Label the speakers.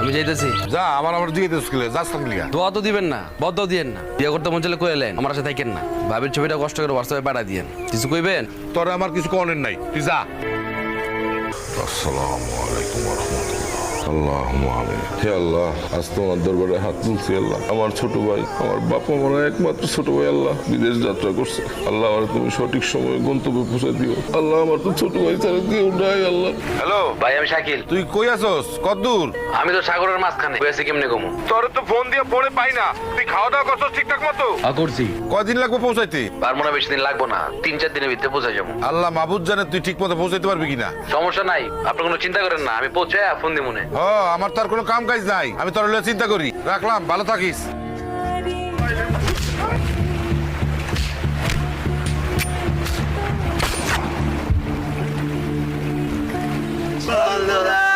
Speaker 1: আমি যাইতেছি।
Speaker 2: যা আমার দিকে তো স্কুলে যাস না লিগা।
Speaker 1: দোয়া তো দিবেন না, বদ্ধ দিয়েন না। বিয়ে করতে মন চাইলে কইলেন, আমার সাথে থাকেন না। ভাবির ছবিটা কষ্ট করে হোয়াটসঅ্যাপে পাঠা দিয়েন। কিছু কইবেন?
Speaker 2: তোর আমার কিছু কনের নাই, তুই যা। আসসালামু আলাইকুম ওয়া রাহমাতুল্লাহ। আল্লাহুম্মা আমিন। হে আল্লাহ, আজ তোমার দরবারে হাত তুলছি আল্লাহ। আমার ছোট ভাই, আমার বাবা মারা একমাত্র ছোট ভাই আল্লাহ বিদেশ যাত্রা করছে। আল্লাহ আর তুমি সঠিক সময়ে গন্তব্যে পৌঁছে দিও আল্লাহ। আমার তো ছোট ভাই ছাড়া কেউ নাই আল্লাহ। হ্যালো
Speaker 1: ভাই, আমি শাকিল।
Speaker 2: তুই কই আছস? কত দূর?
Speaker 1: আমি তো সাগরের মাঝখানে কইছি, কেমনে কমু?
Speaker 2: তোর তো ফোন দিয়ে পড়ে পাই না। তুই খাওয়া দাওয়া করছস ঠিকঠাক মতো?
Speaker 1: করছি।
Speaker 2: কয়দিন লাগবে পৌঁছাইতে?
Speaker 1: পারবো না, বেশি দিন লাগবো না, 3-4 দিনের ভিতরে পৌঁছে যাবো।
Speaker 2: আল্লাহ মাহবুব জানে তুই ঠিক মতো পৌঁছাইতে পারবি কিনা।
Speaker 1: সমস্যা নাই, আপনি কোনো চিন্তা করেন না, আমি পৌঁছে ফোন দিব মনে।
Speaker 2: ও, আমার তো আর কোনো কাম কাজ নাই, আমি তোর লইয়া চিন্তা করি। রাখলাম, ভালো থাকিস।
Speaker 3: বন্ধুরা